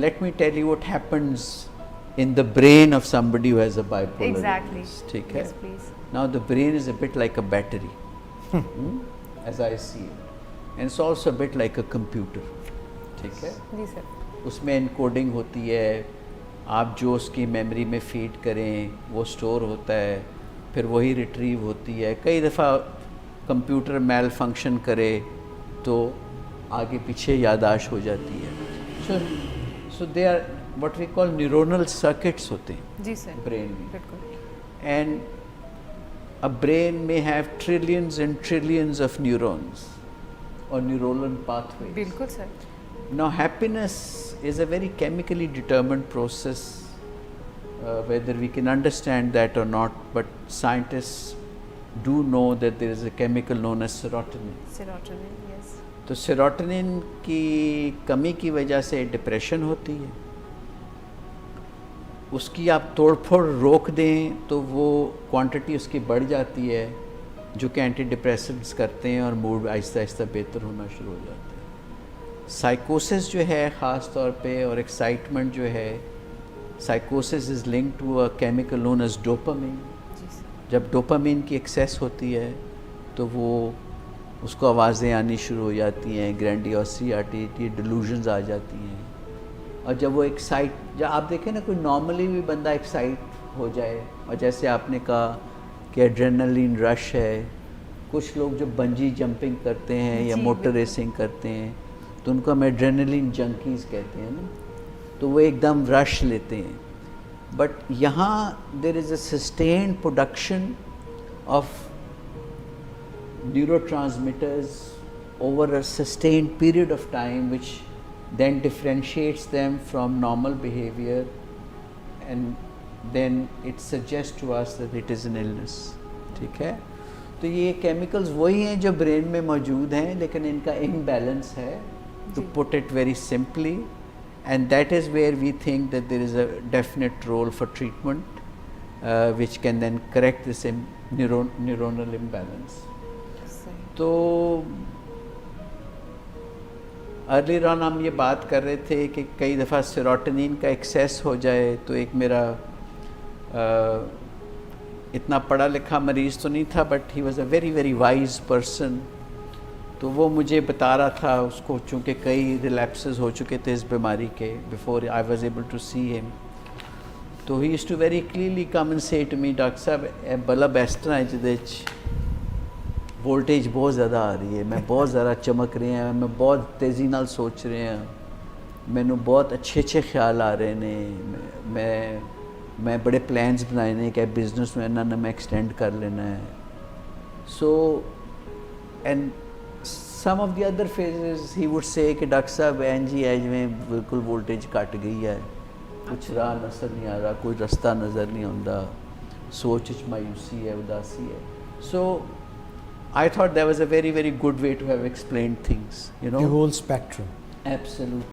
let me tell you what happens in the brain of somebody who has a bipolar Exactly. illness, ठीक है? Yes, please. Now the brain is a bit like a battery, as I see it, and it's also a bit like a computer, ठीक है? जी sir. उसमें encoding होती है, आप जो उसकी मेमोरी में फीड करें वो स्टोर होता है, फिर वही रिट्रीव होती है. कई दफ़ा कंप्यूटर मेल फंक्शन करे तो आगे पीछे यादाश्त हो जाती है. So they are what we call neuronal circuits होते हैं जी सर. ब्रेन में. बिल्कुल. And a brain may have trillions and trillions of neurons or neuronal pathways. बिल्कुल sir. Now happiness is a very chemically determined process, whether we can understand that or not, but scientists do know that there is a chemical known as serotonin. Serotonin, yes. तो serotonin की कमी की वजह से depression होती है. उसकी आप तोड़फोड़ रोक दें तो वो क्वांटिटी उसकी बढ़ जाती है, जो कि एंटी डिप्रेसेंट्स करते हैं और मूड आहिस्ता आहिस्ता बेहतर होना शुरू हो जाता है. साइकोसिस जो है ख़ास तौर पे और एक्साइटमेंट जो है, साइकोसिस is link to a chemical known as dopamine. जी सर. जब डोपामिन की एक्सेस होती है तो वो उसको आवाज़ें आनी शुरू हो जाती हैं, ग्रैंडियोसिटी आती है, डिलूजन्स आ जाती हैं. और जब वो जब आप देखें ना, कोई नॉर्मली भी बंदा एक्साइट हो जाए, और जैसे आपने कहा कि एड्रेनलिन रश है, कुछ लोग जो बंजी जंपिंग करते हैं या जी, मोटर बिल्कुल. रेसिंग करते हैं तो उनको हम एड्रेनलिन जंकीज़ कहते हैं ना, तो वो एकदम रश लेते हैं. बट यहाँ there is a sustained production of neurotransmitters over a sustained period of time, which then differentiates them from normal behavior, and then it suggests to us that it is an illness. ठीक है? तो ये chemicals वही हैं जो brain में मौजूद हैं, लेकिन इनका imbalance है, to put it very simply, and that is where we think that there is a definite role for treatment, which can then correct this neuronal imbalance. तो अर्ली ऑन हम ये बात कर रहे थे कि कई दफ़ा सेरोटोनिन का एक्सेस हो जाए. तो एक मेरा इतना पढ़ा लिखा मरीज़ तो नहीं था, but he was a very very wise person. तो वो मुझे बता रहा था, उसको चूँकि कई रिलैप्सेस हो चुके थे इस बीमारी के before I was able to see him. तो he used to very clearly come and say to me, doctor साहब बल्ब इस तरह है जिहदे वोल्टेज बहुत ज़्यादा आ रही है, मैं बहुत ज़्यादा चमक रहे हैं, मैं बहुत तेज़ी नाल सोच रहे हैं, मैनू बहुत अच्छे अच्छे ख्याल आ रहे हैं, मैं बड़े प्लान्स बनाए ने कि बिजनेस में इन्होंने मैं एक्सटेंड कर लेना है. So and some of the other phases he would say कि डॉक्टर साहब एन जी एज में बिल्कुल वोल्टेज घट गई है, कुछ राह नज़र नहीं आ रहा, कोई रास्ता नज़र नहीं आता, सोच मायूसी है, उदासी है. सो I thought that was a very, very good way to have explained things, you know. The whole spectrum. Absolutely.